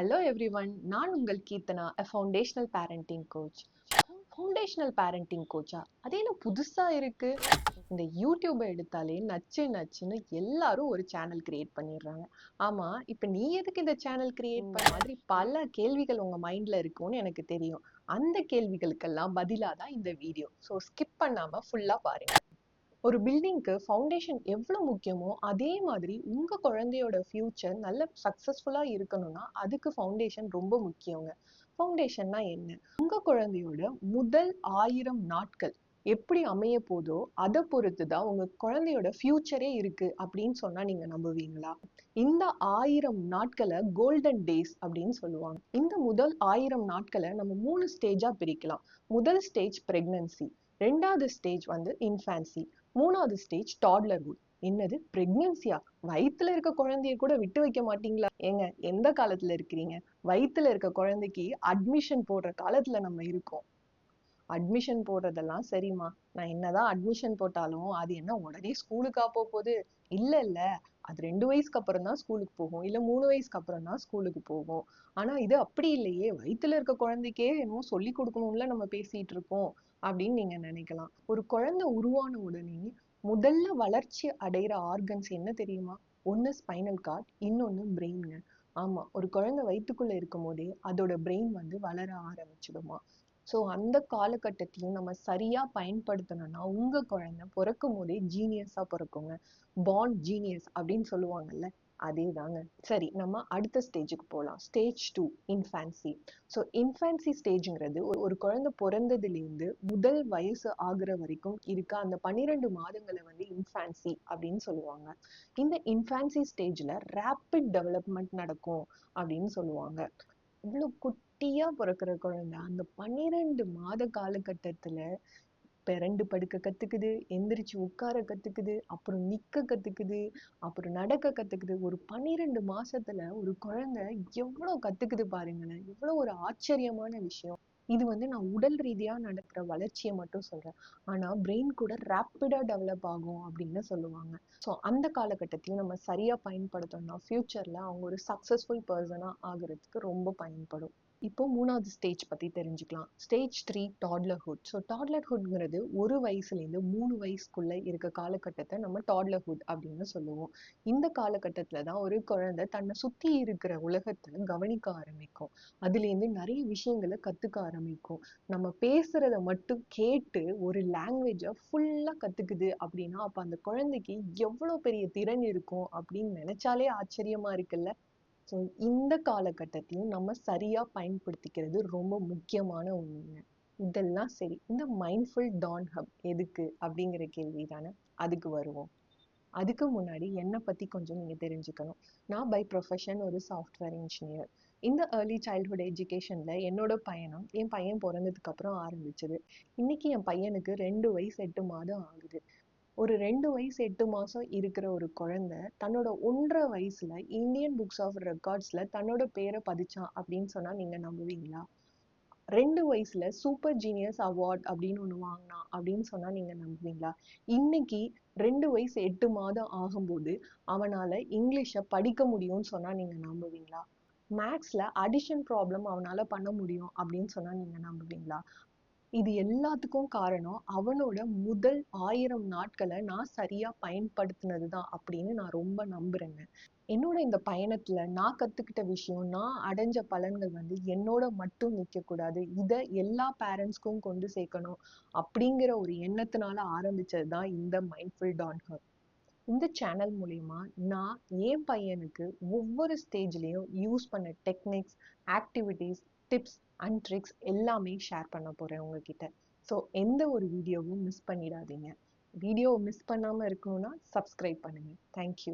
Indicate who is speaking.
Speaker 1: Hello everyone, நான் உங்கள் Keerthana, a foundational parenting coach. Foundational parenting கோச்சா? அது என்ன புதுசா இருக்கு? இந்த யூடியூபை எடுத்தாலே நச்சு நச்சுன்னு எல்லாரும் ஒரு சேனல் கிரியேட் பண்ணிடுறாங்க. ஆமா, இப்ப நீ எதுக்கு இந்த சேனல் கிரியேட் பண்ண மாதிரி பல கேள்விகள் உங்க மைண்ட்ல இருக்கும்னு எனக்கு தெரியும். அந்த கேள்விகளுக்கெல்லாம் பதிலா தான் இந்த வீடியோ. ஸோ ஸ்கிப் பண்ணாம ஃபுல்லா பாருங்க. ஒரு பில்டிங்க்கு ஃபவுண்டேஷன் எவ்வளவு முக்கியமோ அதே மாதிரி உங்க குழந்தையோட ஃபியூச்சர் நல்ல சக்சஸ்ஃபுல்லா இருக்கணும்னா அதுக்கு ஃபவுண்டேஷன் ரொம்ப முக்கியங்க. ஃபவுண்டேஷன்னா என்ன? உங்க குழந்தையோட முதல் 1000 நாட்கள் எப்படி அமைய போதோ அதை பொறுத்து தான் உங்க குழந்தையோட ஃபியூச்சரே இருக்கு அப்படின்னு சொன்னா நீங்க நம்புவீங்களா? இந்த 1000 நாட்களை கோல்டன் டேஸ் அப்படின்னு சொல்லுவாங்க. இந்த முதல் 1000 நாட்களை நம்ம 3 ஸ்டேஜா பிரிக்கலாம். முதல் ஸ்டேஜ் பிரெக்னன்சி, ரெண்டாவது ஸ்டேஜ் வந்து இன்ஃபான்சி, மூணாவது ஸ்டேஜ் டாட்லர்ஹுட். என்னது பிரெக்னன்சியா? வயித்துல இருக்க குழந்தைய கூட விட்டு வைக்க மாட்டீங்களா? ஏங்க, எந்த காலத்துல இருக்கிறீங்க? வயித்துல இருக்க குழந்தைக்கு அட்மிஷன் போடுற காலத்துல நம்ம இருக்கோம். அட்மிஷன் போடுறதெல்லாம் சரிம்மா, நான் என்னதான் அட்மிஷன் போட்டாலும் அது என்ன உடனே ஸ்கூலுக்கா போகுது? இல்ல இல்ல, அது 2 வயசுக்கு அப்புறம் தான் ஸ்கூலுக்கு போகும், இல்ல 3 வயசுக்கு அப்புறம் தான் ஸ்கூலுக்கு போகும். ஆனா இது அப்படி இல்லையே, வயித்துல இருக்க குழந்தைக்கே என்னமோ சொல்லி கொடுக்கணும்ல நம்ம பேசிட்டு இருக்கோம் அப்படின்னு நீங்க நினைக்கலாம். ஒரு குழந்தை உருவான உடனே முதல்ல வளர்ச்சி அடைகிற ஆர்கன்ஸ் என்ன தெரியுமா? ஒண்ணு ஸ்பைனல் கார்ட், இன்னொன்னு பிரெயின்ங்க. ஆமா, ஒரு குழந்தை வயிற்றுக்குள்ள இருக்கும் போதே அதோட பிரெயின் வந்து வளர ஆரம்பிச்சிடுமா. ஸோ அந்த காலகட்டத்தையும் நம்ம சரியா பயன்படுத்தணும்னா உங்க குழந்தை பிறக்கும் போதே ஜீனியஸா பிறக்குங்க. பார்ன் ஜீனியஸ் அப்படின்னு சொல்லுவாங்கல்ல, அதே தாங்க. சரி, நம்ம அடுத்த ஸ்டேஜுக்கு போகலாம். Stage 2, infancy. ஸோ இன்ஃபான்சி ஸ்டேஜ்ங்கிறது ஒரு குழந்தை பிறந்ததுலேருந்து முதல் வயசு ஆகுற வரைக்கும் இருக்க அந்த 12 மாதங்களை வந்து இன்ஃபான்சி அப்படின்னு சொல்லுவாங்க. இந்த இன்ஃபான்சி ஸ்டேஜ்ல ரேப்பிட் டெவலப்மெண்ட் நடக்கும் அப்படின்னு சொல்லுவாங்க. இவ்வளவு குட்டியா பிறக்கிற குழந்தை அந்த 12 மாத காலகட்டத்துல பெரண்டு படுக்க கத்துக்குது, எந்திரிச்சு உட்கார கத்துக்குது, அப்புறம் நிக்க கத்துக்குது, அப்புறம் நடக்க கத்துக்குது. ஒரு 12 மாசத்துல ஒரு குழந்தை எவ்வளவு கத்துக்குது பாருங்களேன். எவ்வளவு ஒரு ஆச்சரியமான விஷயம். இது வந்து நான் உடல் ரீதியா நடக்கிற வளர்ச்சியை மட்டும் சொல்றேன். ஆனா பிரெயின் கூட ரேப்பிடா டெவலப் ஆகும் அப்படின்னு சொல்லுவாங்க. ஸோ அந்த காலகட்டத்தையும் நம்ம சரியா பயன்படுத்தணும்னா ஃபியூச்சர்ல அவங்க ஒரு சக்சஸ்ஃபுல் பர்சனா ஆகுறதுக்கு ரொம்ப பயன்படும். இப்போ மூணாவது ஸ்டேஜ் பத்தி தெரிஞ்சுக்கலாம். ஸ்டேஜ் 3, டாட்லர்ஹுட். ஸோ டாட்லர்ஹுட்ங்கிறது 1 வயசுலேருந்து 3 வயசுக்குள்ள இருக்க காலகட்டத்தை நம்ம டாட்லர்ஹுட் அப்படின்னு சொல்லுவோம். இந்த காலகட்டத்துல தான் ஒரு குழந்தை தன்னை சுத்தி இருக்கிற உலகத்தை கவனிக்க ஆரம்பிக்கும். அதுலேருந்து நிறைய விஷயங்களை கத்துக்க ஆரம்பிக்கும். நம்ம பேசுறத மட்டும் கேட்டு ஒரு லாங்குவேஜை ஃபுல்லா கத்துக்குது அப்படின்னா அப்ப அந்த குழந்தைக்கு எவ்வளவு பெரிய திறன் இருக்கும் அப்படின்னு நினைச்சாலே ஆச்சரியமா இருக்குல்ல. ஸோ இந்த காலகட்டத்தையும் நம்ம சரியா பயன்படுத்திக்கிறது ரொம்ப முக்கியமான ஒண்ணுங்க. இதெல்லாம் சரி, இந்த மைண்ட்ஃபுல் டான் ஹப் எதுக்கு அப்படிங்கிற கேள்வி தானே. அதுக்கு வருவோம். அதுக்கு முன்னாடி என்னை பத்தி கொஞ்சம் நீங்க தெரிஞ்சுக்கணும். நான் பை ப்ரொஃபஷன் ஒரு சாஃப்ட்வேர் இன்ஜினியர். இந்த ஏர்லி சைல்ட்ஹுட் எஜுகேஷன்ல என்னோட பயணம் என் பையன் பிறந்ததுக்கு அப்புறம் ஆரம்பிச்சது. இன்னைக்கு என் பையனுக்கு 2 வயசு 8 மாதம் ஆகுது. ஒரு 2 வயசு 8 மாசம் இருக்கிற ஒரு குழந்தை தன்னோட 1.5 வயசுல இந்தியன் புக்ஸ் ஆஃப் ரெக்கார்ட்ஸ்ல தன்னோட பேரை பதிச்சான் அப்படின்னு சொன்னா நீங்க நம்புவீங்களா? 2 வயசுல சூப்பர் ஜீனியஸ் அவார்ட் அப்படின்னு ஒண்ணு வாங்கினான் அப்படின்னு சொன்னா நீங்க நம்புவீங்களா? இன்னைக்கு 2 வயசு 8 மாதம் ஆகும்போது அவனால இங்கிலீஷை படிக்க முடியும்னு சொன்னா நீங்க நம்புவீங்களா? மேக்ஸ்ல அடிஷன் ப்ராப்ளம் அவனால பண்ண முடியும் அப்படின்னு சொன்னா நீங்க நம்புவீங்களா? இது எல்லாத்துக்கும் காரணம் அவனோட முதல் 1000 நாட்களை நான் சரியா பயன்படுத்தினதுதான் அப்படின்னு நான் ரொம்ப நம்புறேங்க. என்னோட இந்த பயணத்துல நான் கத்துக்கிட்ட விஷயம், நான் அடைஞ்ச பலன்கள் வந்து என்னோட மட்டும் நிக்க கூடாது. இத எல்லா பேரண்ட்ஸ்க்கும் கொண்டு சேர்க்கணும் அப்படிங்கிற ஒரு எண்ணத்தினால ஆரம்பிச்சதுதான் இந்த மைண்ட்ஃபுல் டான் ஹர். இந்த சேனல் மூலியமா நான் என் பையனுக்கு ஒவ்வொரு ஸ்டேஜ்லயும் யூஸ் பண்ண techniques, activities, tips and tricks எல்லாமே ஷேர் பண்ண போறேன் உங்ககிட்ட. ஸோ எந்த ஒரு வீடியோவும் மிஸ் பண்ணிடாதீங்க. வீடியோவை மிஸ் பண்ணாம இருக்கணும்னா சப்ஸ்கிரைப் பண்ணுங்க. தேங்க்யூ.